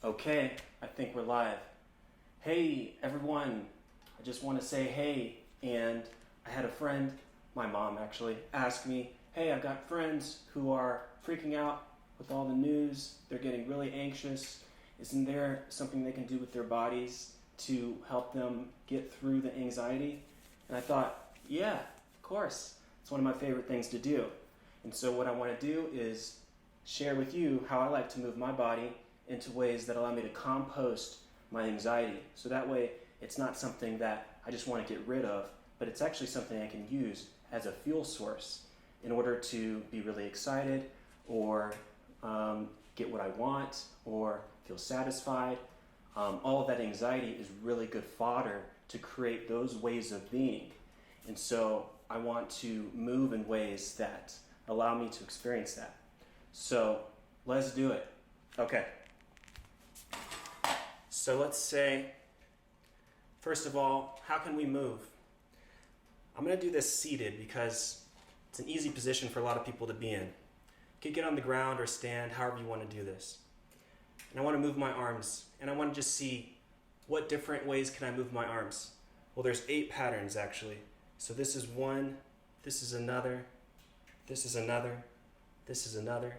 Okay, I think we're live. Hey everyone, I just want to say hey, and I had a friend, my mom actually, ask me, hey, I've got friends who are freaking out with all the news, they're getting really anxious. Isn't there something they can do with their bodies to help them get through the anxiety? And I thought, yeah, of course, it's one of my favorite things to do. And so what I want to do is share with you how I like to move my body into ways that allow me to compost my anxiety. So that way it's not something that I just want to get rid of, but it's actually something I can use as a fuel source in order to be really excited or get what I want or feel satisfied. All of that anxiety is really good fodder to create those ways of being. And so I want to move in ways that allow me to experience that. So let's do it. Okay. So let's say, first of all, how can we move? I'm going to do this seated because it's an easy position for a lot of people to be in. You can get on the ground or stand, however you want to do this. And I want to move my arms, and I want to just see what different ways can I move my arms. Well, there's 8 patterns actually. So this is one, this is another, this is another, this is another.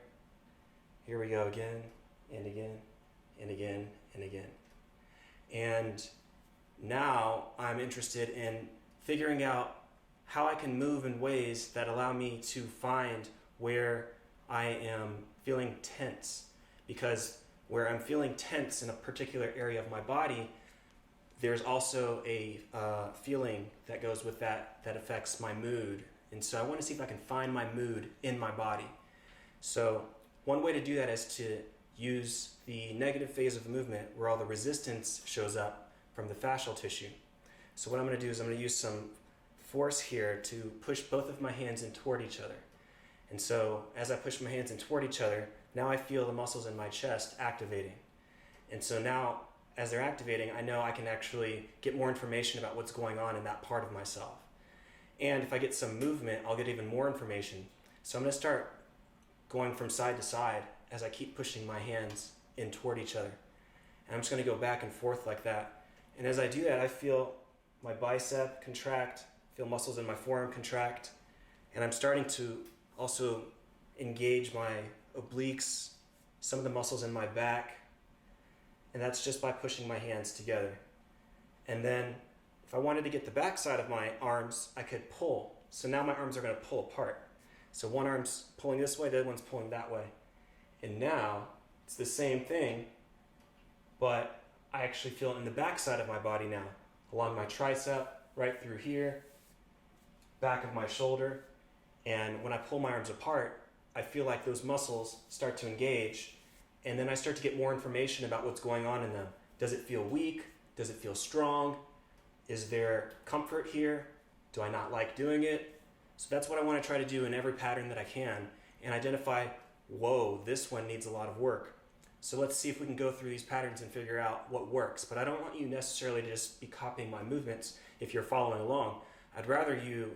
Here we go again, and again, and again, and again. And now I'm interested in figuring out how I can move in ways that allow me to find where I am feeling tense. Because where I'm feeling tense in a particular area of my body, there's also a feeling that goes with that affects my mood. And so I want to see if I can find my mood in my body. So one way to do that is to use the negative phase of the movement where all the resistance shows up from the fascial tissue. So what I'm going to do is I'm going to use some force here to push both of my hands in toward each other. And so as I push my hands in toward each other, now I feel the muscles in my chest activating. And so now as they're activating, I know I can actually get more information about what's going on in that part of myself. And if I get some movement, I'll get even more information. So I'm going to start going from side to side as I keep pushing my hands in toward each other. And I'm just going to go back and forth like that. And as I do that, I feel my bicep contract, feel muscles in my forearm contract, and I'm starting to also engage my obliques, some of the muscles in my back, and that's just by pushing my hands together. And then if I wanted to get the back side of my arms, I could pull. So now my arms are going to pull apart. So one arm's pulling this way, the other one's pulling that way. And now it's the same thing, but I actually feel it in the back side of my body now, along my tricep, right through here, back of my shoulder. And when I pull my arms apart, I feel like those muscles start to engage, and then I start to get more information about what's going on in them. Does it feel weak? Does it feel strong? Is there comfort here? Do I not like doing it? So that's what I want to try to do in every pattern that I can, and identify, whoa, this one needs a lot of work. So let's see if we can go through these patterns and figure out what works. But I don't want you necessarily to just be copying my movements if you're following along. I'd rather you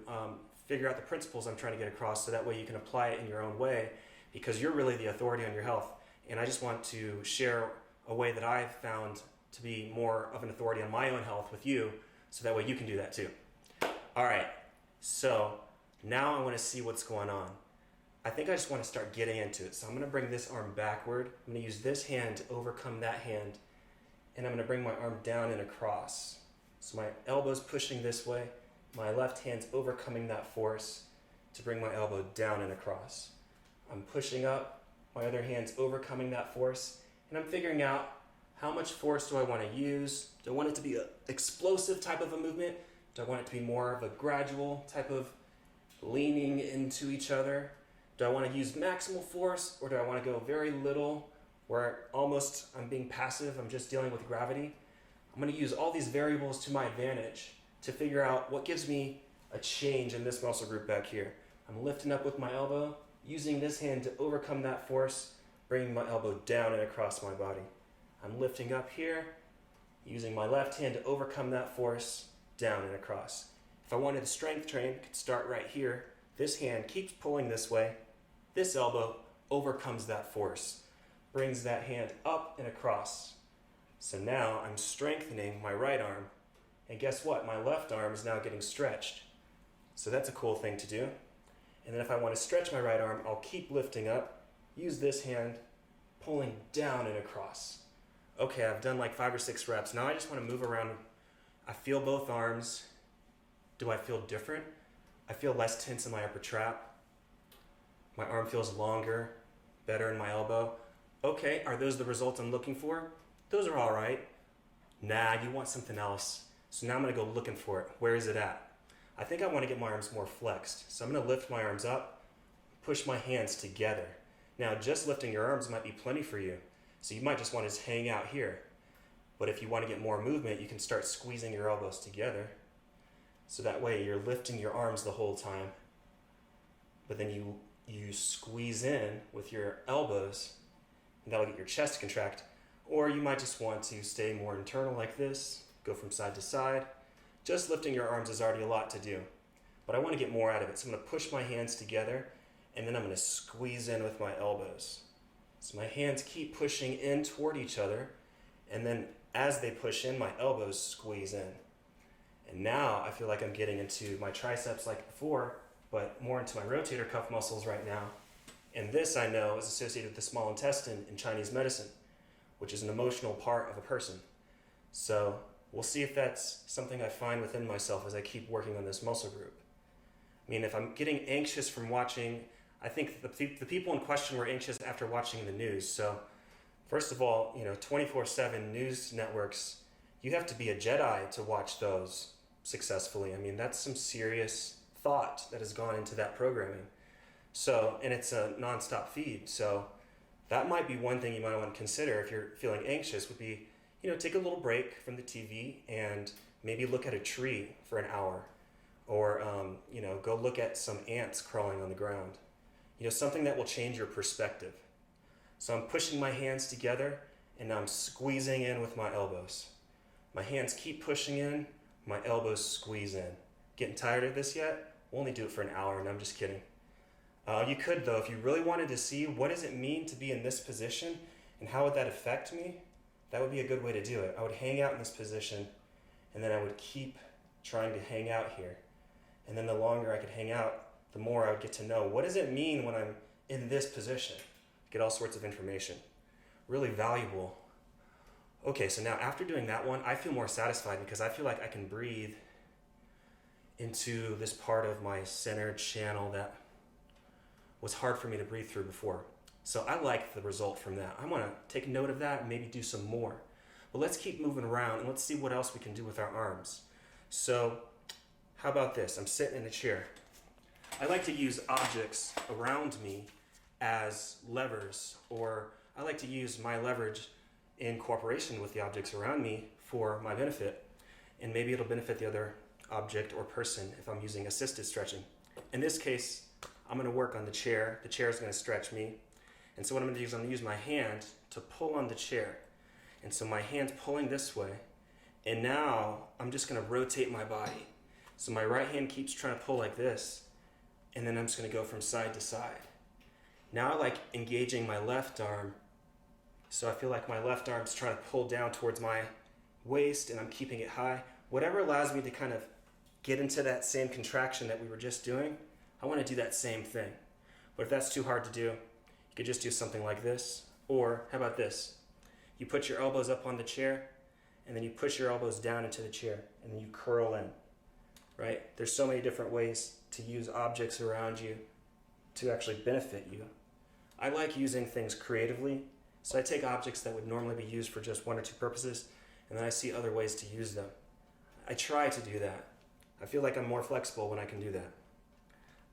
figure out the principles I'm trying to get across so that way you can apply it in your own way, because you're really the authority on your health. And I just want to share a way that I've found to be more of an authority on my own health with you, so that way you can do that too. All right, so now I want to see what's going on. I think I just want to start getting into it. So I'm going to bring this arm backward. I'm going to use this hand to overcome that hand, and I'm going to bring my arm down and across. So my elbow's pushing this way. My left hand's overcoming that force to bring my elbow down and across. I'm pushing up, my other hand's overcoming that force, and I'm figuring out how much force do I want to use. Do I want it to be an explosive type of a movement? Do I want it to be more of a gradual type of leaning into each other? Do I want to use maximal force, or do I want to go very little where almost I'm being passive, I'm just dealing with gravity? I'm going to use all these variables to my advantage to figure out what gives me a change in this muscle group back here. I'm lifting up with my elbow, using this hand to overcome that force, bringing my elbow down and across my body. I'm lifting up here, using my left hand to overcome that force, down and across. If I wanted to strength train, I could start right here. This hand keeps pulling this way. This elbow overcomes that force, brings that hand up and across. So now I'm strengthening my right arm. And guess what? My left arm is now getting stretched. So that's a cool thing to do. And then if I want to stretch my right arm, I'll keep lifting up, use this hand, pulling down and across. Okay, I've done like 5 or 6 reps. Now I just want to move around. I feel both arms. Do I feel different? I feel less tense in my upper trap. My arm feels longer, better in my elbow. Okay, are those the results I'm looking for? Those are all right. Nah, you want something else. So now I'm going to go looking for it. Where is it at? I think I want to get my arms more flexed. So I'm going to lift my arms up, push my hands together. Now, just lifting your arms might be plenty for you. So you might just want to just hang out here. But if you want to get more movement, you can start squeezing your elbows together. So that way you're lifting your arms the whole time. But then you squeeze in with your elbows, and that'll get your chest to contract. Or you might just want to stay more internal like this, go from side to side. Just lifting your arms is already a lot to do. But I want to get more out of it. So I'm going to push my hands together, and then I'm going to squeeze in with my elbows. So my hands keep pushing in toward each other, and then as they push in, my elbows squeeze in. And now I feel like I'm getting into my triceps like before, but more into my rotator cuff muscles right now. And this I know is associated with the small intestine in Chinese medicine, which is an emotional part of a person. So we'll see if that's something I find within myself as I keep working on this muscle group. I mean, if I'm getting anxious from watching, I think the people in question were anxious after watching the news. So first of all, 24/7 news networks, you have to be a Jedi to watch those successfully. I mean, that's some serious thought that has gone into that programming. So, and it's a nonstop feed. So that might be one thing you might want to consider if you're feeling anxious would be, take a little break from the TV and maybe look at a tree for an hour, or, go look at some ants crawling on the ground. Something that will change your perspective. So I'm pushing my hands together and I'm squeezing in with my elbows. My hands keep pushing in, my elbows squeeze in. Getting tired of this yet? We'll only do it for an hour, and I'm just kidding. You could, though, if you really wanted to see what does it mean to be in this position and how would that affect me, that would be a good way to do it. I would hang out in this position, and then I would keep trying to hang out here. And then the longer I could hang out, the more I would get to know what does it mean when I'm in this position. Get all sorts of information. Really valuable. Okay, so now after doing that one, I feel more satisfied because I feel like I can breathe into this part of my center channel that was hard for me to breathe through before. So I like the result from that. I want to take note of that and maybe do some more. But let's keep moving around and let's see what else we can do with our arms. So how about this? I'm sitting in a chair. I like to use objects around me as levers, or I like to use my leverage in cooperation with the objects around me for my benefit. And maybe it'll benefit the other object or person if I'm using assisted stretching. In this case, I'm going to work on the chair. The chair is going to stretch me. And so what I'm going to do is I'm going to use my hand to pull on the chair. And so my hand's pulling this way. And now I'm just going to rotate my body. So my right hand keeps trying to pull like this. And then I'm just going to go from side to side. Now I like engaging my left arm. So I feel like my left arm's trying to pull down towards my waist and I'm keeping it high. Whatever allows me to kind of get into that same contraction that we were just doing, I want to do that same thing. But if that's too hard to do, you could just do something like this. Or how about this? You put your elbows up on the chair and then you push your elbows down into the chair and then you curl in, right? There's so many different ways to use objects around you to actually benefit you. I like using things creatively. So I take objects that would normally be used for just 1 or 2 purposes and then I see other ways to use them. I try to do that. I feel like I'm more flexible when I can do that.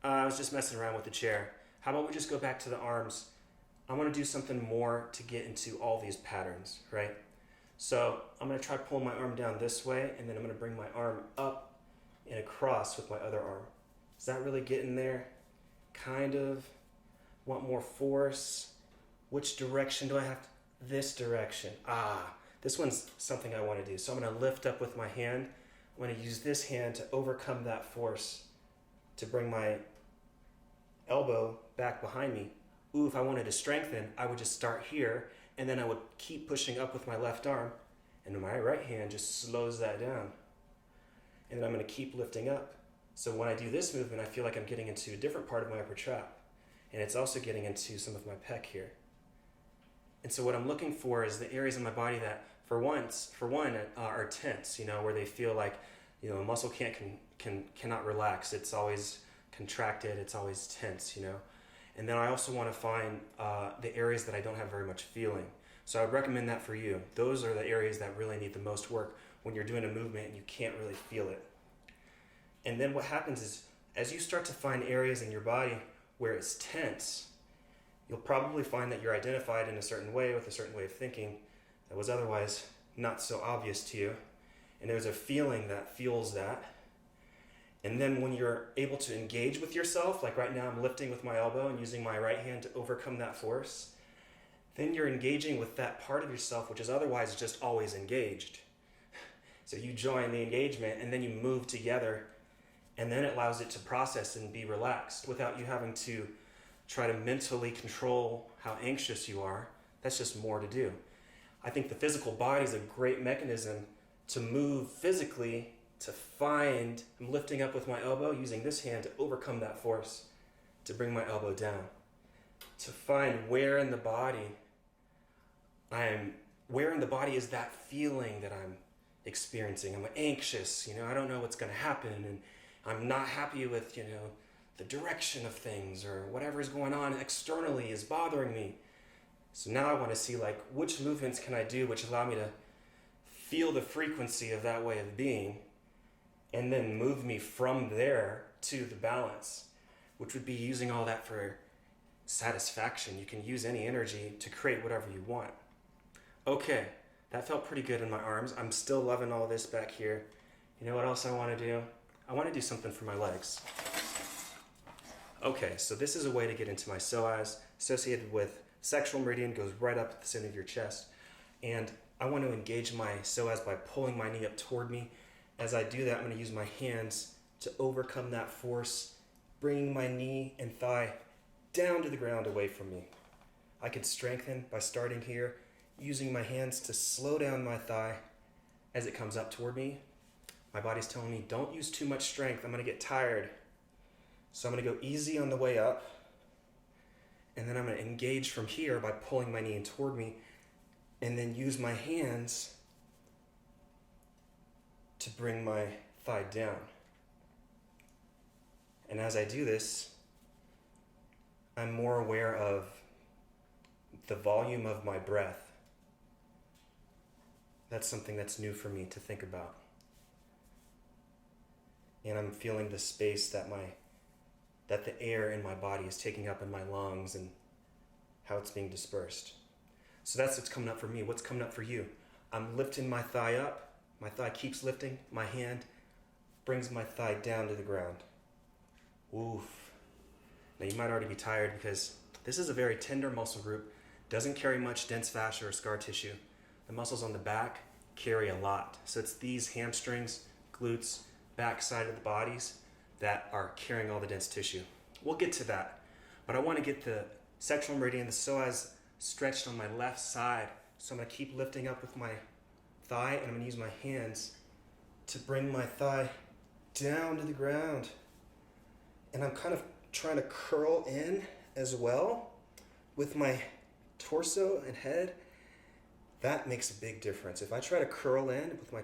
I was just messing around with the chair. How about we just go back to the arms? I want to do something more to get into all these patterns, right? So I'm going to try pulling my arm down this way, and then I'm going to bring my arm up and across with my other arm. Does that really get in there? Kind of. Want more force? Which direction do I have to? This direction. This one's something I want to do. So I'm going to lift up with my hand. I'm going to use this hand to overcome that force to bring my elbow back behind me. If I wanted to strengthen, I would just start here and then I would keep pushing up with my left arm And my right hand just slows that down. And then I'm going to keep lifting up. So when I do this movement, I feel like I'm getting into a different part of my upper trap. And it's also getting into some of my pec here. And so what I'm looking for is the areas in my body that, for one, are tense, where they feel like, a muscle cannot relax. It's always contracted. It's always tense, And then I also want to find the areas that I don't have very much feeling. So I would recommend that for you. Those are the areas that really need the most work when you're doing a movement and you can't really feel it. And then what happens is, as you start to find areas in your body where it's tense, you'll probably find that you're identified in a certain way with a certain way of thinking that was otherwise not so obvious to you. And there's a feeling that fuels that. And then when you're able to engage with yourself, like right now I'm lifting with my elbow and using my right hand to overcome that force, then you're engaging with that part of yourself which is otherwise just always engaged. So you join the engagement and then you move together, and then it allows it to process and be relaxed without you having to try to mentally control how anxious you are. That's just more to do. I think the physical body is a great mechanism to move physically, to find, I'm lifting up with my elbow, using this hand to overcome that force, to bring my elbow down, to find where in the body is that feeling that I'm experiencing. I'm anxious, I don't know what's going to happen, and I'm not happy with, the direction of things, or whatever is going on externally is bothering me. So now I want to see which movements can I do which allow me to feel the frequency of that way of being, and then move me from there to the balance, which would be using all that for satisfaction. You can use any energy to create whatever you want. Okay, that felt pretty good in my arms. I'm still loving all this back here. You know what else I want to do? I want to do something for my legs. Okay, so this is a way to get into my psoas, associated with sexual meridian, goes right up at the center of your chest. And I want to engage my psoas by pulling my knee up toward me. As I do that, I'm going to use my hands to overcome that force, bringing my knee and thigh down to the ground away from me. I could strengthen by starting here, using my hands to slow down my thigh as it comes up toward me. My body's telling me, don't use too much strength, I'm going to get tired. So I'm going to go easy on the way up, and then I'm going to engage from here by pulling my knee in toward me, and then use my hands to bring my thigh down. And as I do this, I'm more aware of the volume of my breath. That's something that's new for me to think about. And I'm feeling the space that the air in my body is taking up in my lungs and how it's being dispersed. So that's what's coming up for me. What's coming up for you? I'm lifting my thigh up. My thigh keeps lifting. My hand brings my thigh down to the ground. Oof. Now you might already be tired because this is a very tender muscle group. Doesn't carry much dense fascia or scar tissue. The muscles on the back carry a lot. So it's these hamstrings, glutes, back side of the bodies that are carrying all the dense tissue. We'll get to that. But I want to get the sexual meridian, the psoas, stretched on my left side. So I'm going to keep lifting up with my thigh, and I'm going to use my hands to bring my thigh down to the ground. And I'm kind of trying to curl in as well with my torso and head. That makes a big difference. If I try to curl in with my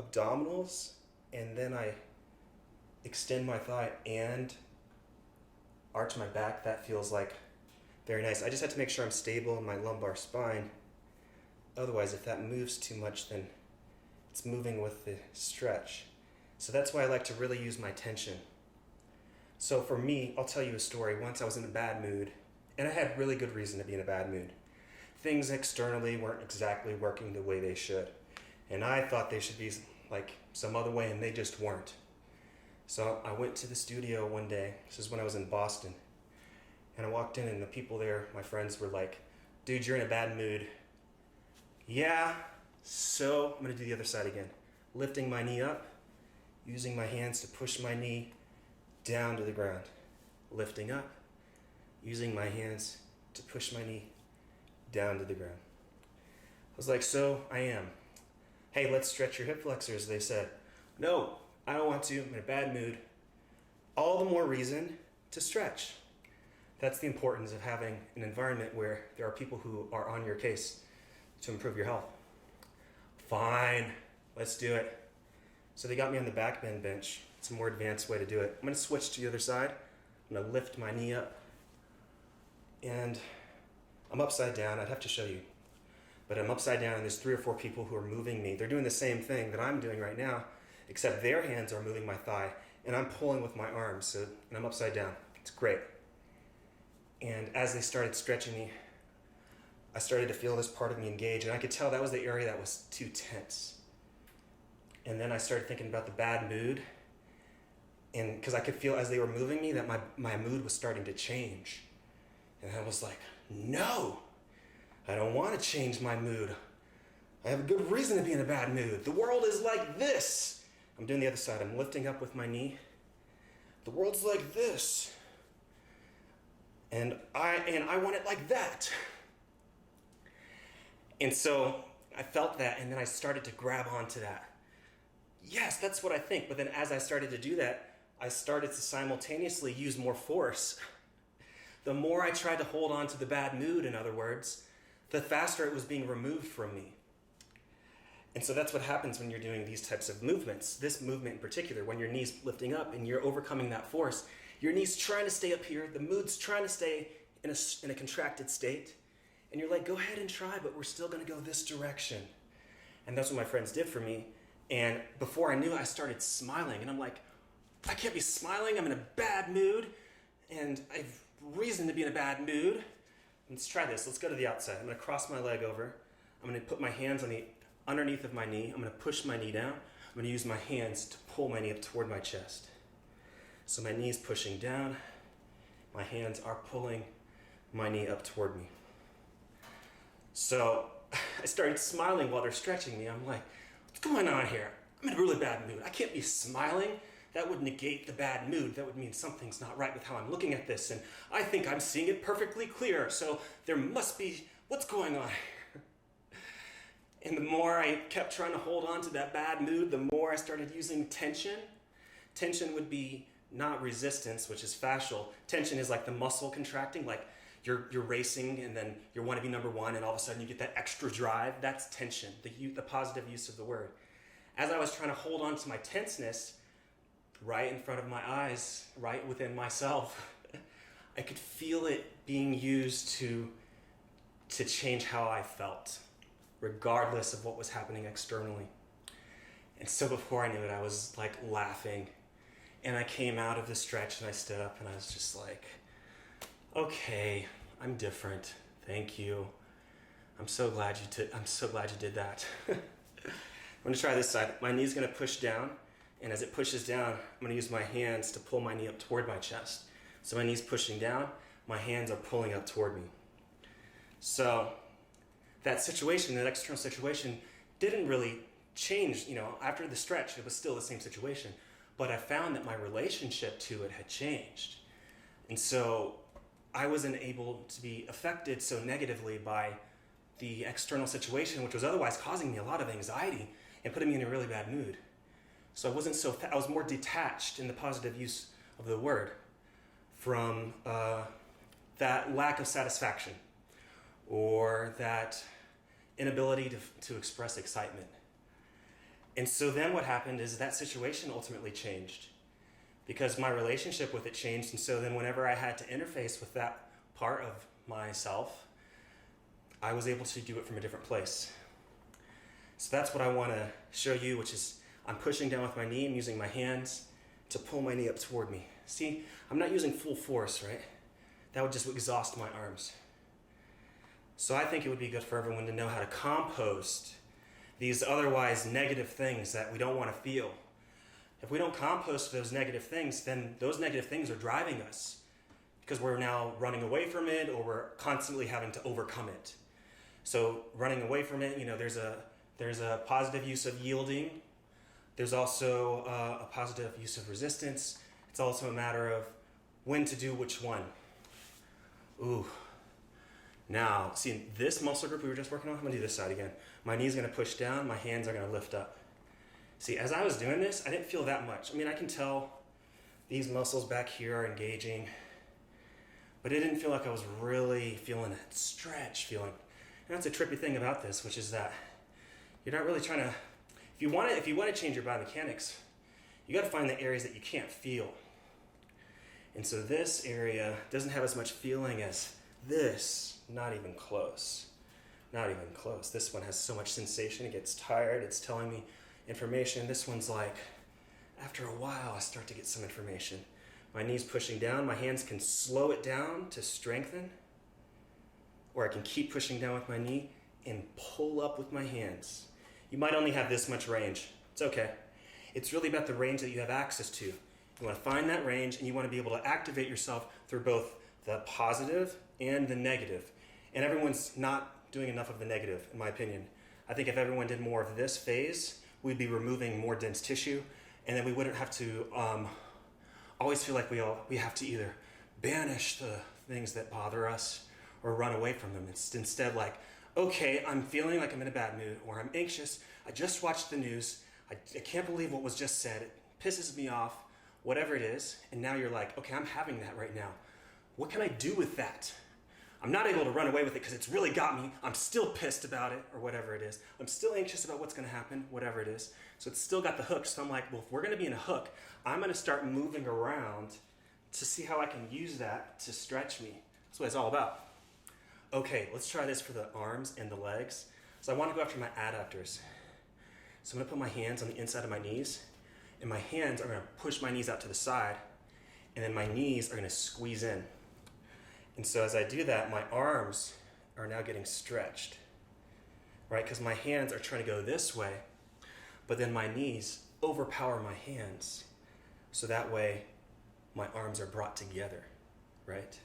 abdominals and then I extend my thigh and arch my back, that feels like very nice. I just have to make sure I'm stable in my lumbar spine. Otherwise, if that moves too much, then it's moving with the stretch. So that's why I like to really use my tension. So for me, I'll tell you a story. Once I was in a bad mood, and I had really good reason to be in a bad mood. Things externally weren't exactly working the way they should. And I thought they should be like some other way, and they just weren't. So I went to the studio one day. This is when I was in Boston. And I walked in, and the people there, my friends, were like, dude, you're in a bad mood. Yeah, so I'm going to do the other side again. Lifting my knee up, using my hands to push my knee down to the ground. Lifting up, using my hands to push my knee down to the ground. I was like, so I am. Hey, let's stretch your hip flexors, they said. No, I don't want to. I'm in a bad mood. All the more reason to stretch. That's the importance of having an environment where there are people who are on your case to improve your health. Fine, let's do it. So they got me on the back bend bench. It's a more advanced way to do it. I'm gonna switch to the other side. I'm gonna lift my knee up. And I'm upside down. I'd have to show you. But I'm upside down and there's 3 or 4 people who are moving me. They're doing the same thing that I'm doing right now, except their hands are moving my thigh and I'm pulling with my arms, and I'm upside down. It's great. And as they started stretching me, I started to feel this part of me engage, and I could tell that was the area that was too tense. And then I started thinking about the bad mood, and because I could feel as they were moving me that my mood was starting to change. And I was like, no, I don't want to change my mood. I have a good reason to be in a bad mood. The world is like this. I'm doing the other side. I'm lifting up with my knee. The world's like this. And I want it like that. And so I felt that, and then I started to grab onto that. Yes, that's what I think. But then as I started to do that, I started to simultaneously use more force. The more I tried to hold on to the bad mood, in other words, the faster it was being removed from me. And so that's what happens when you're doing these types of movements. This movement in particular, when your knee's lifting up and you're overcoming that force, your knee's trying to stay up here, the mood's trying to stay in a contracted state, and you're like, go ahead and try, but we're still gonna go this direction. And that's what my friends did for me. And before I knew it, I started smiling, and I'm like, I can't be smiling, I'm in a bad mood, and I have reason to be in a bad mood. Let's try this. Let's go to the outside. I'm gonna cross my leg over. I'm gonna put my hands on the underneath of my knee. I'm gonna push my knee down. I'm gonna use my hands to pull my knee up toward my chest. So my knee's pushing down. My hands are pulling my knee up toward me. So I started smiling while they're stretching me. I'm like, what's going on here? I'm in a really bad mood. I can't be smiling. That would negate the bad mood. That would mean something's not right with how I'm looking at this. And I think I'm seeing it perfectly clear. So there must be, what's going on here? And the more I kept trying to hold on to that bad mood, the more I started using tension. Tension would be not resistance, which is fascial. Tension is like the muscle contracting, like you're racing and then you want to be number one and all of a sudden you get that extra drive. That's tension, the positive use of the word. As I was trying to hold on to my tenseness, right in front of my eyes, right within myself, I could feel it being used to change how I felt, regardless of what was happening externally. And so before I knew it, I was like laughing. And I came out of the stretch and I stood up and I was just like, okay, I'm different. Thank you. I'm so glad you did that. I'm gonna try this side. My knee's gonna push down, and as it pushes down, I'm gonna use my hands to pull my knee up toward my chest. So my knee's pushing down, my hands are pulling up toward me. So that situation, that external situation, didn't really change. After the stretch, it was still the same situation. But I found that my relationship to it had changed. And so I wasn't able to be affected so negatively by the external situation, which was otherwise causing me a lot of anxiety and putting me in a really bad mood. So I was more detached in the positive use of the word from that lack of satisfaction or that inability to express excitement. And so then what happened is that situation ultimately changed because my relationship with it changed. And so then whenever I had to interface with that part of myself, I was able to do it from a different place. So that's what I want to show you, which is I'm pushing down with my knee. I'm using my hands to pull my knee up toward me. See, I'm not using full force, right? That would just exhaust my arms. So I think it would be good for everyone to know how to compost these otherwise negative things that we don't want to feel. If we don't compost those negative things, then those negative things are driving us because we're now running away from it or we're constantly having to overcome it. So running away from it, there's a positive use of yielding. There's also a positive use of resistance. It's also a matter of when to do which one. Ooh, Now, see this muscle group we were just working on? I'm gonna do this side again. My knee's gonna push down, my hands are gonna lift up. See, as I was doing this, I didn't feel that much. I mean, I can tell these muscles back here are engaging, but it didn't feel like I was really feeling that stretch feeling. And that's a trippy thing about this, which is that you're not really trying to, if you want to change your biomechanics, you got to find the areas that you can't feel. And so this area doesn't have as much feeling as this, not even close. Not even close. This one has so much sensation, it gets tired, it's telling me information. This one's like, after a while, I start to get some information. My knee's pushing down, my hands can slow it down to strengthen, or I can keep pushing down with my knee and pull up with my hands. You might only have this much range. It's okay. It's really about the range that you have access to. You want to find that range and you want to be able to activate yourself through both the positive and the negative. And everyone's not doing enough of the negative, in my opinion. I think if everyone did more of this phase, we'd be removing more dense tissue, and then we wouldn't have to always feel like we have to either banish the things that bother us or run away from them. It's instead like, okay, I'm feeling like I'm in a bad mood, or I'm anxious, I just watched the news, I can't believe what was just said, it pisses me off, whatever it is, and now you're like, okay, I'm having that right now. What can I do with that? I'm not able to run away with it because it's really got me. I'm still pissed about it, or whatever it is. I'm still anxious about what's going to happen, whatever it is. So it's still got the hook. So I'm like, well, if we're going to be in a hook, I'm going to start moving around to see how I can use that to stretch me. That's what it's all about. Okay, let's try this for the arms and the legs. So I want to go after my adductors. So I'm going to put my hands on the inside of my knees, and my hands are going to push my knees out to the side, and then my knees are going to squeeze in. And so as I do that, my arms are now getting stretched, right? Because my hands are trying to go this way, but then my knees overpower my hands. So that way, my arms are brought together, right?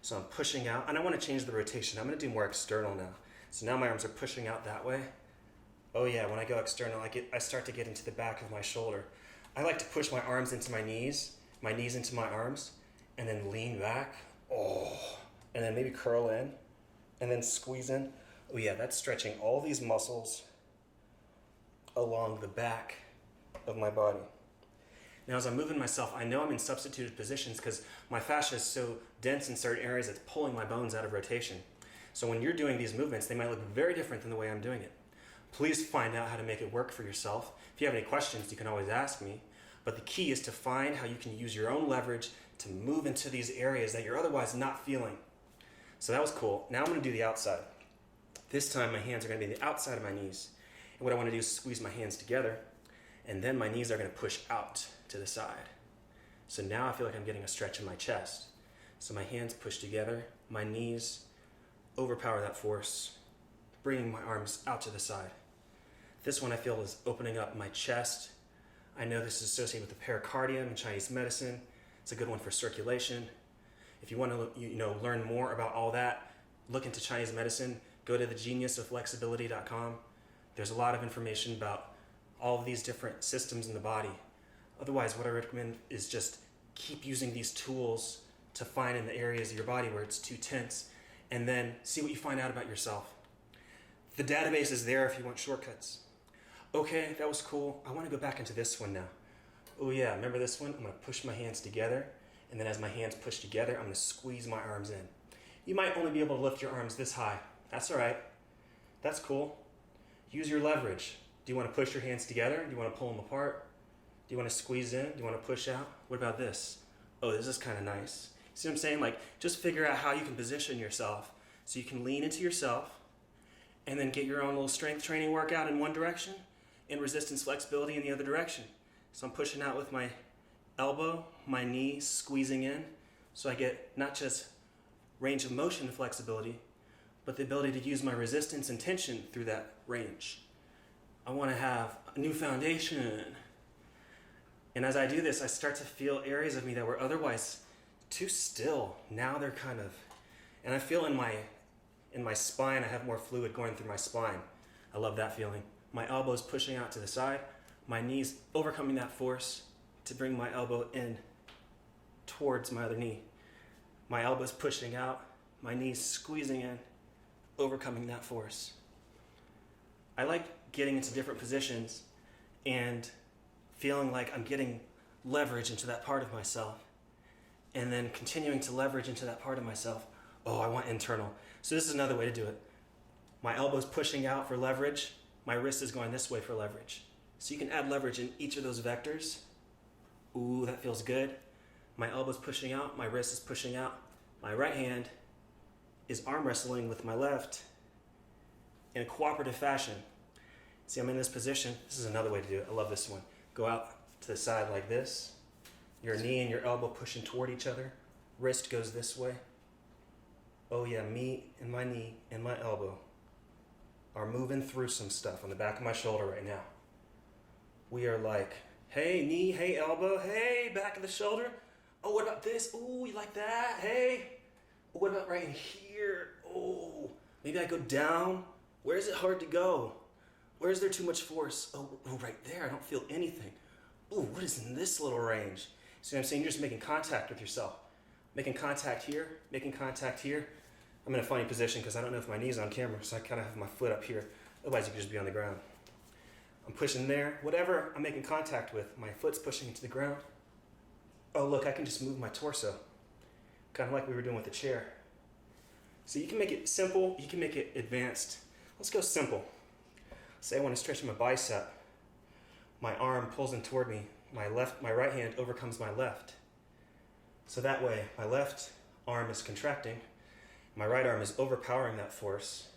So I'm pushing out, and I want to change the rotation. I'm going to do more external now. So now my arms are pushing out that way. Oh yeah, when I go external, I start to get into the back of my shoulder. I like to push my arms into my knees into my arms, and then lean back. Oh, and then maybe curl in, and then squeeze in. Oh yeah, that's stretching all these muscles along the back of my body. Now as I'm moving myself, I know I'm in substituted positions because my fascia is so dense in certain areas it's pulling my bones out of rotation. So when you're doing these movements, they might look very different than the way I'm doing it. Please find out how to make it work for yourself. If you have any questions, you can always ask me. But the key is to find how you can use your own leverage to move into these areas that you're otherwise not feeling. So that was cool. Now I'm going to do the outside. This time my hands are going to be the outside of my knees. And what I want to do is squeeze my hands together, and then my knees are going to push out to the side. So now I feel like I'm getting a stretch in my chest. So my hands push together, my knees overpower that force, bringing my arms out to the side. This one I feel is opening up my chest. I know this is associated with the pericardium in Chinese medicine. It's a good one for circulation. If you want to learn more about all that, look into Chinese medicine, go to thegeniusofflexibility.com. There's a lot of information about all of these different systems in the body. Otherwise, what I recommend is just keep using these tools to find in the areas of your body where it's too tense, and then see what you find out about yourself. The database is there if you want shortcuts. Okay, that was cool. I want to go back into this one now. Oh yeah, remember this one? I'm going to push my hands together, and then as my hands push together, I'm going to squeeze my arms in. You might only be able to lift your arms this high. That's all right. That's cool. Use your leverage. Do you want to push your hands together? Do you want to pull them apart? Do you want to squeeze in? Do you want to push out? What about this? Oh, this is kind of nice. See what I'm saying? Like, just figure out how you can position yourself so you can lean into yourself and then get your own little strength training workout in one direction and resistance flexibility in the other direction. So I'm pushing out with my elbow, my knee squeezing in, so I get not just range of motion and flexibility, but the ability to use my resistance and tension through that range. I want to have a new foundation. And as I do this, I start to feel areas of me that were otherwise too still. Now they're kind of, and I feel in my spine, I have more fluid going through my spine. I love that feeling. My elbow's pushing out to the side, my knees overcoming that force to bring my elbow in towards my other knee. My elbow's pushing out, my knees squeezing in, overcoming that force. I like getting into different positions and feeling like I'm getting leverage into that part of myself, and then continuing to leverage into that part of myself. Oh, I want internal. So this is another way to do it. My elbow's pushing out for leverage. My wrist is going this way for leverage. So you can add leverage in each of those vectors. Ooh, that feels good. My elbow's pushing out, my wrist is pushing out. My right hand is arm wrestling with my left in a cooperative fashion. See, I'm in this position. This is another way to do it. I love this one. Go out to the side like this. Your knee and your elbow pushing toward each other. Wrist goes this way. Oh yeah, me and my knee and my elbow are moving through some stuff on the back of my shoulder right now. We are like, hey knee, hey elbow, hey back of the shoulder. Oh, what about this? Oh, you like that? Hey. Oh, what about right in here? Oh, maybe I go down. Where is it hard to go? Where is there too much force? Oh, right there. I don't feel anything. Oh, what is in this little range? See what I'm saying? You're just making contact with yourself. Making contact here, making contact here. I'm in a funny position because I don't know if my knee's on camera, so I kind of have my foot up here. Otherwise, you could just be on the ground. I'm pushing there. Whatever I'm making contact with, my foot's pushing into the ground. Oh, look, I can just move my torso. Kind of like we were doing with the chair. So you can make it simple, you can make it advanced. Let's go simple. Say I want to stretch my bicep. My arm pulls in toward me. My right hand overcomes my left. So that way, my left arm is contracting. My right arm is overpowering that force.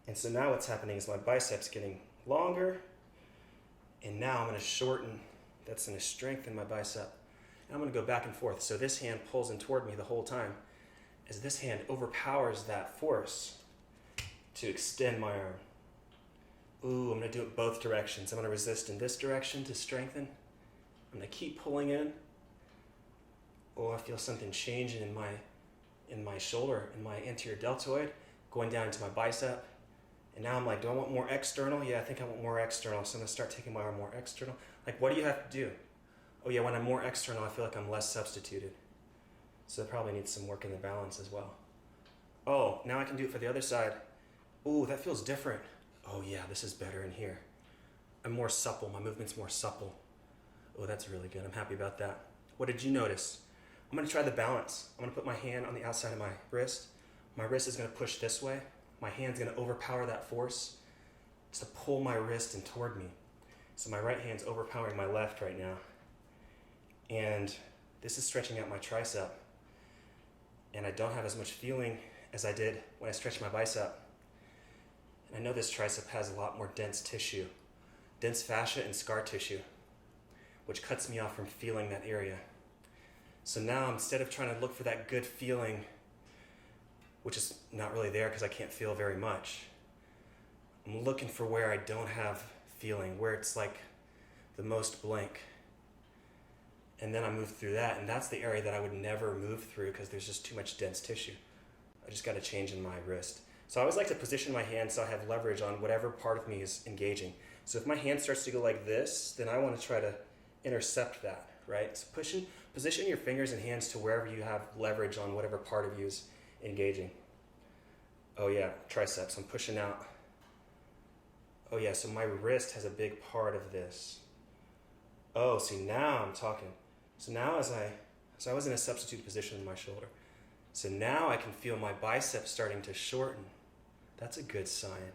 And so now what's happening is my bicep's getting longer. And now I'm going to shorten. That's going to strengthen my bicep. And I'm going to go back and forth. So this hand pulls in toward me the whole time as this hand overpowers that force to extend my arm. Ooh, I'm going to do it both directions. I'm going to resist in this direction to strengthen. I'm going to keep pulling in. Oh, I feel something changing in my shoulder, in my anterior deltoid, going down into my bicep. And now I'm like, do I want more external? Yeah, I think I want more external. So I'm going to start taking my arm more external. Like, what do you have to do? Oh yeah, when I'm more external, I feel like I'm less substituted. So that probably needs some work in the balance as well. Oh, now I can do it for the other side. Ooh, that feels different. Oh yeah, this is better in here. I'm more supple, my movement's more supple. Oh, that's really good, I'm happy about that. What did you notice? I'm gonna try the balance. I'm gonna put my hand on the outside of my wrist. My wrist is gonna push this way. My hand's gonna overpower that force to pull my wrist in toward me. So my right hand's overpowering my left right now. And this is stretching out my tricep. And I don't have as much feeling as I did when I stretched my bicep. And I know this tricep has a lot more dense tissue, dense fascia and scar tissue, which cuts me off from feeling that area. So now instead of trying to look for that good feeling, which is not really there because I can't feel very much, I'm looking for where I don't have feeling, where it's like the most blank. And then I move through that, and that's the area that I would never move through because there's just too much dense tissue. I just got to change in my wrist. So I always like to position my hand so I have leverage on whatever part of me is engaging. So if my hand starts to go like this, then I want to try to intercept that, right? So position your fingers and hands to wherever you have leverage on whatever part of you is engaging. Oh yeah, triceps, I'm pushing out. Oh yeah, so my wrist has a big part of this. Oh, see now I'm talking. So now I was in a substitute position in my shoulder. So now I can feel my bicep starting to shorten. That's a good sign.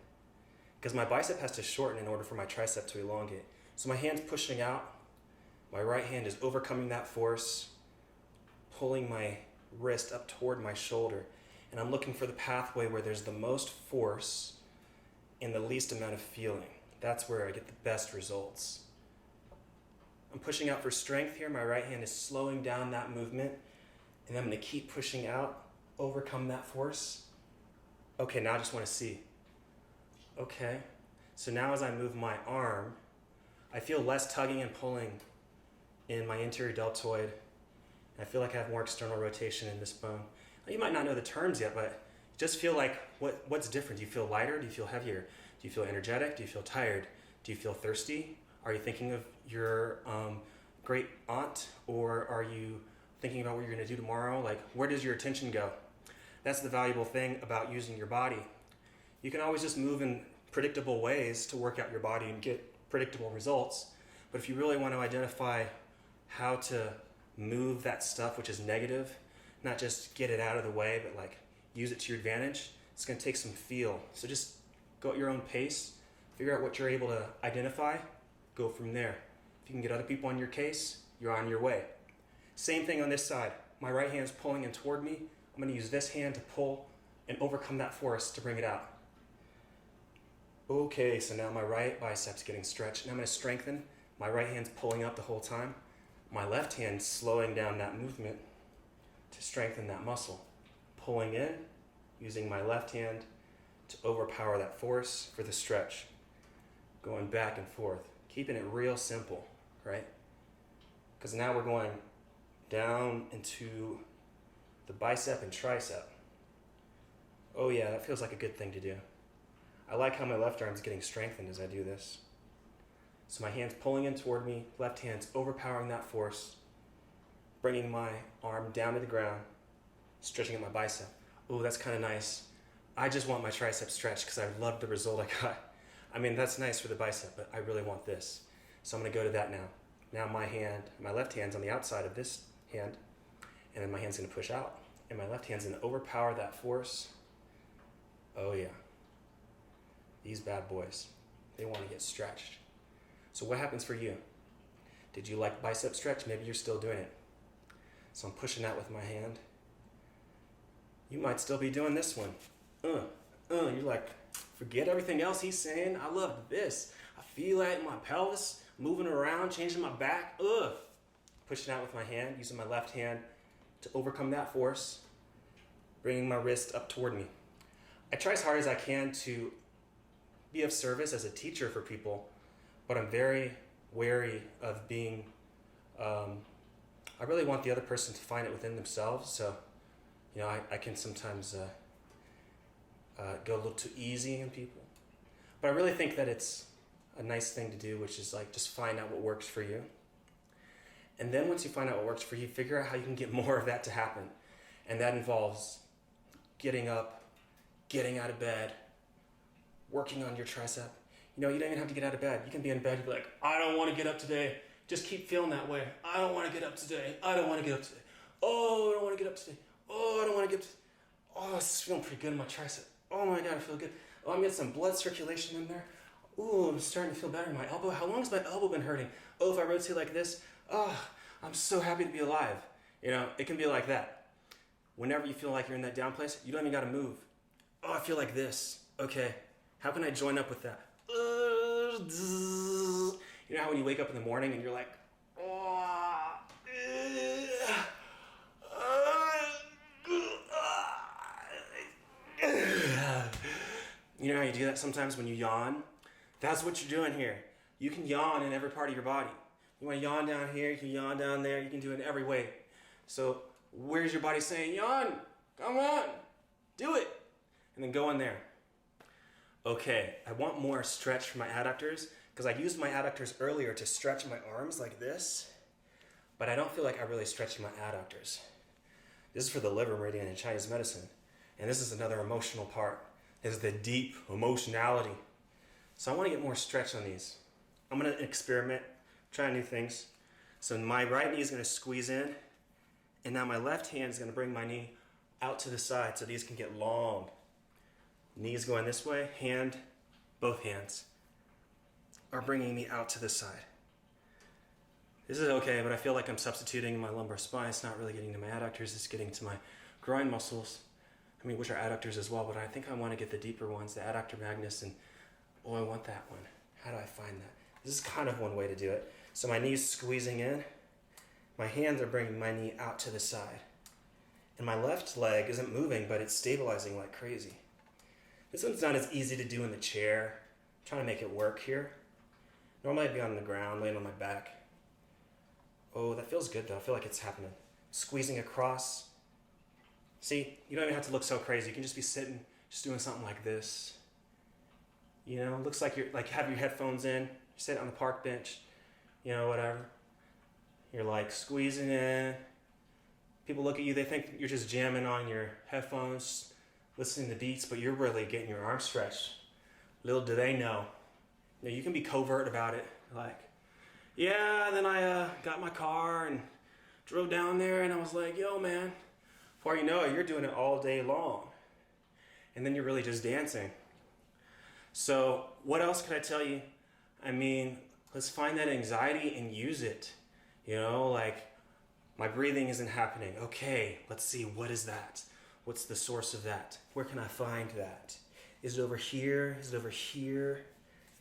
Because my bicep has to shorten in order for my tricep to elongate. So my hand's pushing out. My right hand is overcoming that force, pulling my wrist up toward my shoulder. And I'm looking for the pathway where there's the most force and the least amount of feeling. That's where I get the best results. I'm pushing out for strength here. My right hand is slowing down that movement. And I'm going to keep pushing out, overcome that force. Okay, now I just want to see. Okay, so now as I move my arm, I feel less tugging and pulling in my anterior deltoid. I feel like I have more external rotation in this bone. Now, you might not know the terms yet, but just feel like what's different? Do you feel lighter? Do you feel heavier? Do you feel energetic? Do you feel tired? Do you feel thirsty? Are you thinking of your great aunt, or are you thinking about what you're going to do tomorrow? Like, where does your attention go? That's the valuable thing about using your body. You can always just move in predictable ways to work out your body and get predictable results. But if you really want to identify how to move that stuff which is negative, not just get it out of the way, but like use it to your advantage, it's going to take some feel. So just go at your own pace, figure out what you're able to identify, go from there. If you can get other people on your case, you're on your way. Same thing on this side. My right hand's pulling in toward me. I'm going to use this hand to pull and overcome that force to bring it out. Okay, so now my right bicep's getting stretched. Now I'm going to strengthen. My right hand's pulling up the whole time. My left hand's slowing down that movement to strengthen that muscle. Pulling in, using my left hand to overpower that force for the stretch. Going back and forth. Keeping it real simple, right? Because now we're going down into the bicep and tricep. Oh yeah, that feels like a good thing to do. I like how my left arm's getting strengthened as I do this. So my hand's pulling in toward me, left hand's overpowering that force, bringing my arm down to the ground, stretching at my bicep. Oh, that's kind of nice. I just want my tricep stretched because I love the result I got. I mean, that's nice for the bicep, but I really want this. So I'm going to go to that now. Now my left hand's on the outside of this hand, and then my hand's going to push out, and my left hand's going to overpower that force. Oh yeah. These bad boys, they want to get stretched. So what happens for you? Did you like bicep stretch? Maybe you're still doing it. So I'm pushing out with my hand. You might still be doing this one. You're like, forget everything else he's saying. I love this. I feel that in my pelvis, moving around, changing my back. Pushing out with my hand, using my left hand to overcome that force, bringing my wrist up toward me. I try as hard as I can to be of service as a teacher for people, but I'm very wary of being, I really want the other person to find it within themselves. So, I can sometimes go a little too easy on people, but I really think that it's a nice thing to do, which is like just find out what works for you. And then once you find out what works for you, figure out how you can get more of that to happen. And that involves getting up, getting out of bed, working on your tricep. You don't even have to get out of bed. You can be in bed and be like, I don't want to get up today. Just keep feeling that way. I don't want to get up today. I don't want to get up today. Oh, I don't want to get up today. Oh, I don't want to get up today. Oh, this is feeling pretty good in my tricep. Oh my God, I feel good. Oh, I'm getting some blood circulation in there. Ooh, I'm starting to feel better in my elbow. How long has my elbow been hurting? Oh, if I rotate like this, I'm so happy to be alive. It can be like that. Whenever you feel like you're in that down place, you don't even got to move. Oh, I feel like this. Okay, how can I join up with that? You know how when you wake up in the morning and you're like, you know how you do that sometimes when you yawn? That's what you're doing here. You can yawn in every part of your body. You want to yawn down here, you can yawn down there, you can do it in every way. So where's your body saying, yawn, come on, do it. And then go in there. Okay, I want more stretch for my adductors because I used my adductors earlier to stretch my arms like this, but I don't feel like I really stretched my adductors. This is for the liver meridian in Chinese medicine, and this is another emotional part. This is the deep emotionality. So I want to get more stretch on these. I'm going to experiment, try new things. So my right knee is going to squeeze in, and now my left hand is going to bring my knee out to the side so these can get long. Knees going this way, both hands are bringing me out to this side. This is okay, but I feel like I'm substituting my lumbar spine. It's not really getting to my adductors, it's getting to my groin muscles. Which are adductors as well, but I think I want to get the deeper ones, the adductor magnus, and I want that one. How do I find that? This is kind of one way to do it. So my knee's squeezing in, my hands are bringing my knee out to the side, and my left leg isn't moving, but it's stabilizing like crazy. This one's not as easy to do in the chair. I'm trying to make it work here. Normally I'd be on the ground, laying on my back. Oh, that feels good though. I feel like it's happening. Squeezing across. See, you don't even have to look so crazy. You can just be sitting, just doing something like this. Looks like you're like have your headphones in, you sit on the park bench, whatever. You're like squeezing in. People look at you, they think you're just jamming on your headphones, listening to beats, but you're really getting your arms stretched. Little do they know. You can be covert about it. Like, yeah, then I got my car and drove down there and I was like, yo, man. Before you know it, you're doing it all day long. And then you're really just dancing. So what else could I tell you? I mean, let's find that anxiety and use it. Like, my breathing isn't happening. Okay, let's see, what is that? What's the source of that? Where can I find that? Is it over here? Is it over here?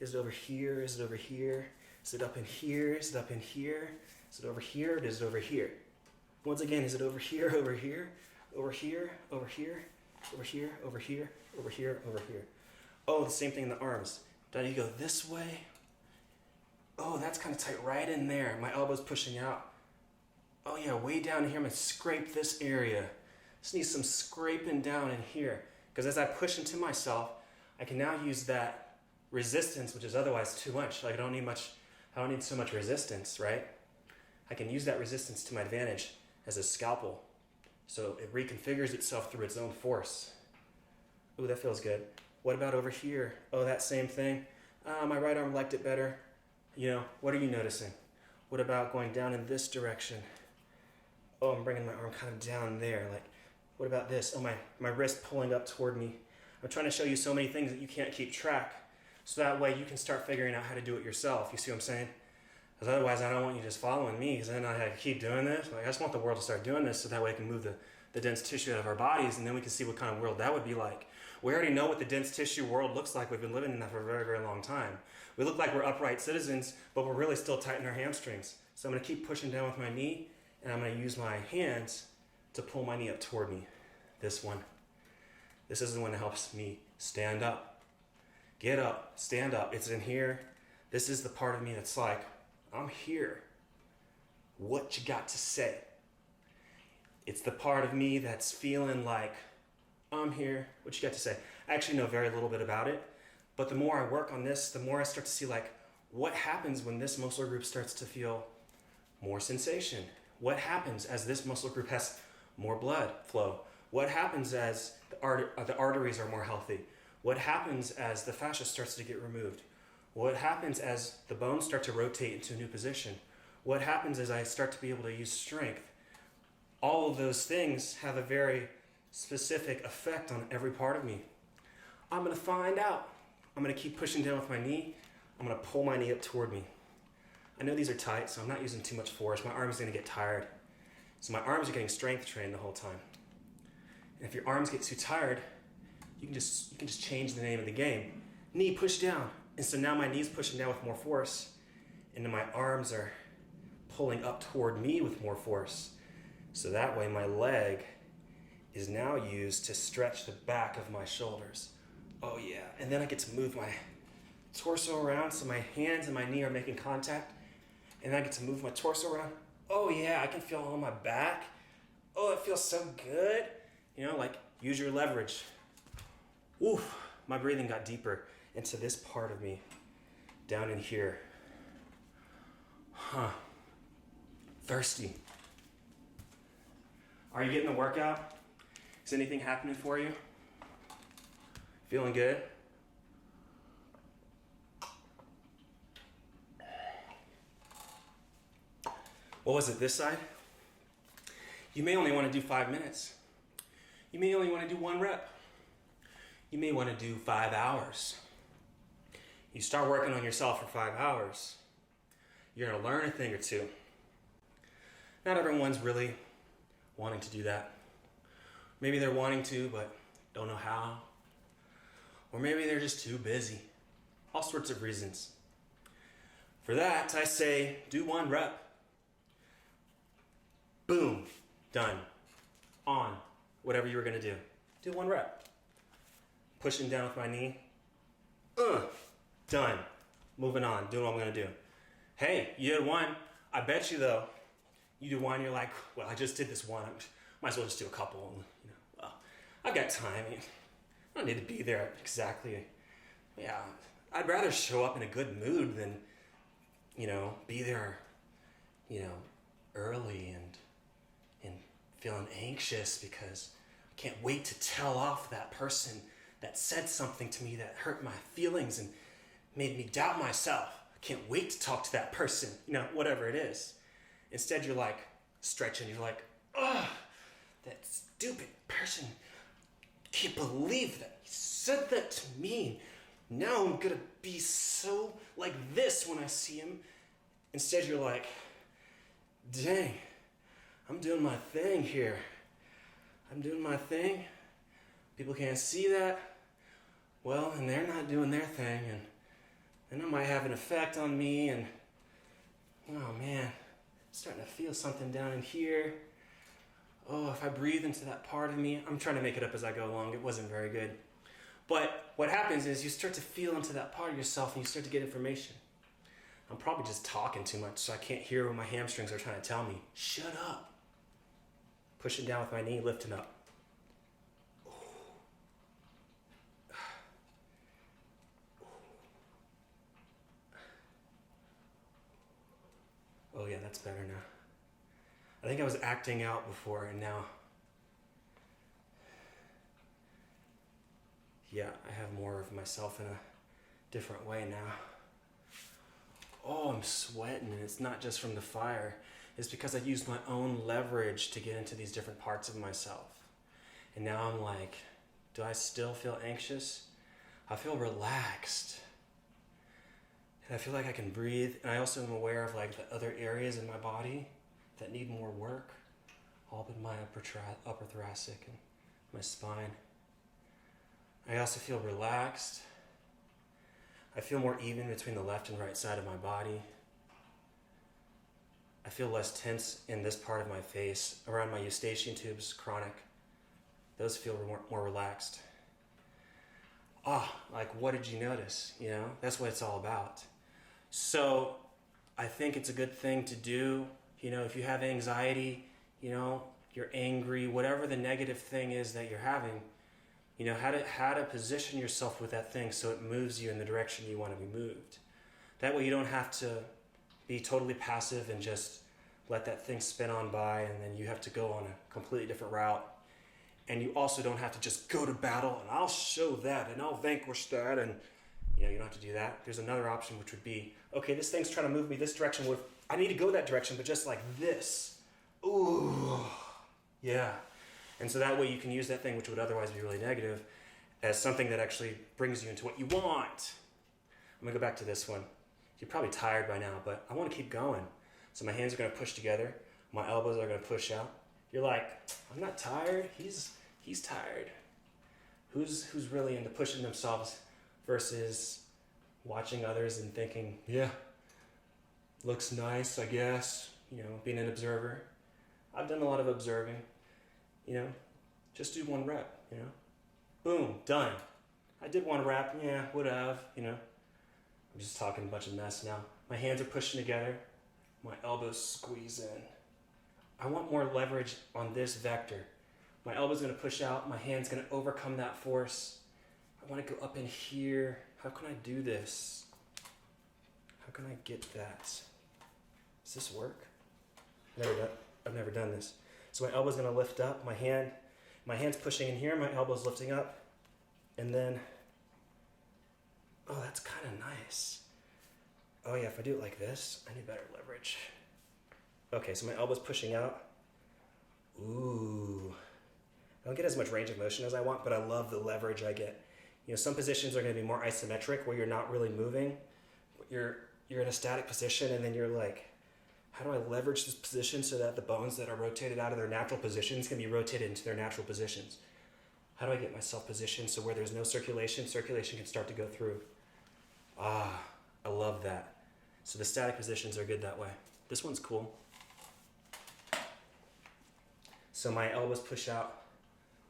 Is it over here? Is it over here? Is it up in here? Is it up in here? Is it over here? Or is it over here? Once again, is it over here, over here, over here, over here, over here, over here, over here, over here? Oh, the same thing in the arms. Do you go this way? Oh, that's kind of tight right in there. My elbow's pushing out. Oh yeah, way down here, I'm gonna scrape this area. Just need some scraping down in here. Because as I push into myself, I can now use that resistance, which is otherwise too much. Like I don't need so much resistance, right? I can use that resistance to my advantage as a scalpel. So it reconfigures itself through its own force. Ooh, that feels good. What about over here? Oh, that same thing. My right arm liked it better. What are you noticing? What about going down in this direction? Oh, I'm bringing my arm kind of down there. Like, what about this? Oh, my wrist pulling up toward me. I'm trying to show you so many things that you can't keep track. So that way you can start figuring out how to do it yourself. You see what I'm saying? Because otherwise I don't want you just following me, because then I have to keep doing this. Like, I just want the world to start doing this so that way I can move the dense tissue out of our bodies, and then we can see what kind of world that would be like. We already know what the dense tissue world looks like. We've been living in that for a very, very long time. We look like we're upright citizens, but we're really still tight in our hamstrings. So I'm going to keep pushing down with my knee, and I'm going to use my hands to pull my knee up toward me. This one. This is the one that helps me stand up. Get up, stand up. It's in here. This is the part of me that's like, I'm here. What you got to say? It's the part of me that's feeling like, I'm here. What you got to say? I actually know very little bit about it, but the more I work on this, the more I start to see like, what happens when this muscle group starts to feel more sensation? What happens as this muscle group has more blood flow? What happens as the arteries are more healthy? What happens as the fascia starts to get removed? What happens as the bones start to rotate into a new position? What happens as I start to be able to use strength? All of those things have a very specific effect on every part of me. I'm going to find out. I'm going to keep pushing down with my knee. I'm going to pull my knee up toward me. I know these are tight, so I'm not using too much force. My arm's going to get tired. So my arms are getting strength trained the whole time. And if your arms get too tired, you can just change the name of the game. Knee push down. And so now my knee's pushing down with more force, and then my arms are pulling up toward me with more force. So that way my leg is now used to stretch the back of my shoulders. Oh yeah, and then I get to move my torso around so my hands and my knee are making contact, and I get to move my torso around. Oh yeah, I can feel it on my back. Oh, it feels so good. Like, use your leverage. Oof, my breathing got deeper into this part of me, down in here. Thirsty. Are you getting the workout? Is anything happening for you? Feeling good? What was it, this side? You may only want to do 5 minutes. You may only want to do 1 rep. You may want to do 5 hours. You start working on yourself for 5 hours, you're going to learn a thing or two. Not everyone's really wanting to do that. Maybe they're wanting to, but don't know how. Or maybe they're just too busy. All sorts of reasons. For that, I say, do 1 rep. Boom, done. On, whatever you were going to do. Do 1 rep. Pushing down with my knee. Done. Moving on, doing what I'm going to do. Hey, you did 1. I bet you, though, you do 1, you're like, well, I just did this 1. Might as well just do a couple. Well, I've got time. I don't need to be there exactly. Yeah, I'd rather show up in a good mood than, be there, early and feeling anxious because I can't wait to tell off that person that said something to me that hurt my feelings and made me doubt myself. I can't wait to talk to that person, whatever it is. Instead, you're like stretching, you're like, ugh, that stupid person, can't believe that he said that to me. Now I'm gonna be so like this when I see him. Instead, you're like, dang, I'm doing my thing here. I'm doing my thing. People can't see that. Well, and they're not doing their thing, and it might have an effect on me, and oh man, I'm starting to feel something down in here. Oh, if I breathe into that part of me, I'm trying to make it up as I go along. It wasn't very good. But what happens is you start to feel into that part of yourself and you start to get information. I'm probably just talking too much, so I can't hear what my hamstrings are trying to tell me. Shut up. Pushing down with my knee, lifting up. Oh yeah, that's better now. I think I was acting out before, and now, yeah, I have more of myself in a different way now. Oh, I'm sweating, and it's not just from the fire. It's because I used my own leverage to get into these different parts of myself. And now I'm like, do I still feel anxious? I feel relaxed. And I feel like I can breathe. And I also am aware of like the other areas in my body that need more work. All but my upper thoracic and my spine. I also feel relaxed. I feel more even between the left and right side of my body. I feel less tense in this part of my face, around my eustachian tubes, chronic. Those feel more relaxed. Like what did you notice? That's what it's all about. So I think it's a good thing to do. If you have anxiety, you're angry, whatever the negative thing is that you're having, how to position yourself with that thing so it moves you in the direction you want to be moved. That way you don't have to be totally passive and just let that thing spin on by, and then you have to go on a completely different route. And you also don't have to just go to battle and I'll show that and I'll vanquish that, and you don't have to do that. There's another option, which would be, okay, this thing's trying to move me this direction. I need to go that direction, but just like this. Ooh, yeah. And so that way you can use that thing, which would otherwise be really negative, as something that actually brings you into what you want. I'm gonna go back to this one. You're probably tired by now, but I wanna keep going. So my hands are gonna push together. My elbows are gonna push out. You're like, I'm not tired, he's tired. Who's really into pushing themselves versus watching others and thinking, yeah, looks nice, I guess, being an observer. I've done a lot of observing, just do one rep, boom, done. I did one rep, yeah, would have, I'm just talking a bunch of mess now. My hands are pushing together, my elbows squeeze in. I want more leverage on this vector. My elbow's gonna push out, my hand's gonna overcome that force. I wanna go up in here. How can I do this? How can I get that? Does this work? I've never done this. So my elbow's gonna lift up, my hand's pushing in here, my elbow's lifting up, and then, oh, that's kind of nice. Oh yeah, if I do it like this, I need better leverage. Okay, so my elbow's pushing out. Ooh. I don't get as much range of motion as I want, but I love the leverage I get. Some positions are gonna be more isometric, where you're not really moving. You're in a static position, and then you're like, how do I leverage this position so that the bones that are rotated out of their natural positions can be rotated into their natural positions? How do I get myself positioned so where there's no circulation can start to go through? I love that. So the static positions are good that way. This one's cool. So my elbows push out,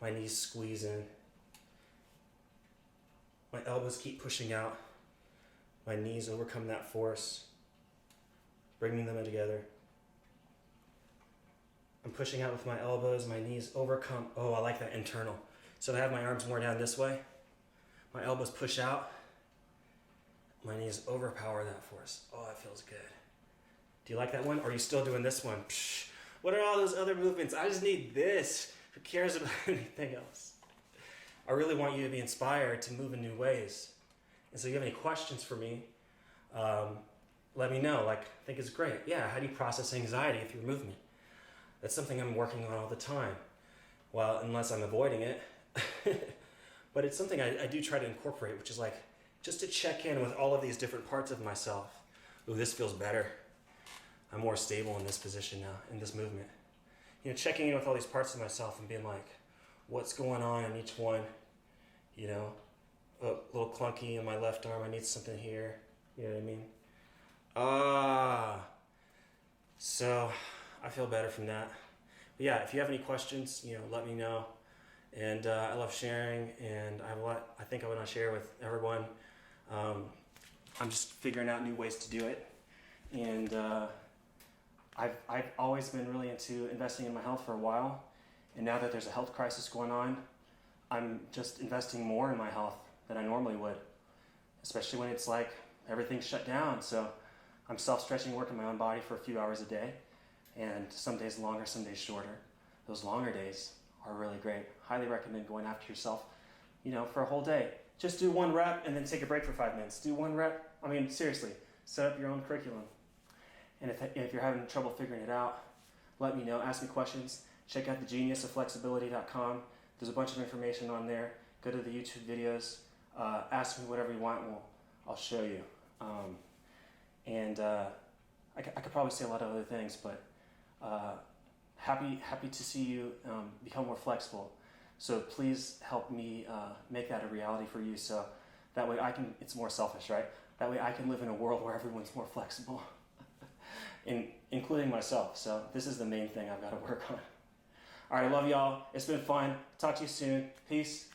my knees squeeze in. My elbows keep pushing out, my knees overcome that force, bringing them in together. I'm pushing out with my elbows, my knees overcome. Oh, I like that internal. So I have my arms more down this way. My elbows push out. My knees overpower that force. Oh, that feels good. Do you like that one? Or are you still doing this one? Psh, What are all those other movements? I just need this. Who cares about anything else? I really want you to be inspired to move in new ways. And so if you have any questions for me, let me know. Like, I think it's great. Yeah, how do you process anxiety through movement? That's something I'm working on all the time. Well, unless I'm avoiding it. But it's something I do try to incorporate, which is like, just to check in with all of these different parts of myself. Ooh, this feels better. I'm more stable in this position now, in this movement. You know, checking in with all these parts of myself and being like, what's going on in each one? You know, a little clunky in my left arm, I need something here. You know what I mean? So I feel better from that. But yeah, if you have any questions, you know, let me know. And I love sharing, and I have a lot I think I want to share with everyone. I'm just figuring out new ways to do it. And I've always been really into investing in my health for a while. And now that there's a health crisis going on, I'm just investing more in my health than I normally would, especially when it's like everything's shut down. So I'm self-stretching, working my own body for a few hours a day, and some days longer, some days shorter. Those longer days are really great. Highly recommend going after yourself, you know, for a whole day. Just do 1 rep and then take a break for 5 minutes. Do 1 rep. I mean, seriously, set up your own curriculum. And if you're having trouble figuring it out, let me know. Ask me questions. Check out thegeniusofFlexibility.com. There's a bunch of information on there. Go to the YouTube videos. Ask me whatever you want, and I'll show you. I could probably say a lot of other things, but happy to see you become more flexible. So please help me make that a reality for you, so that way I can, it's more selfish, right? That way I can live in a world where everyone's more flexible, including myself. So this is the main thing I've got to work on. All right, I love y'all. It's been fun. Talk to you soon. Peace.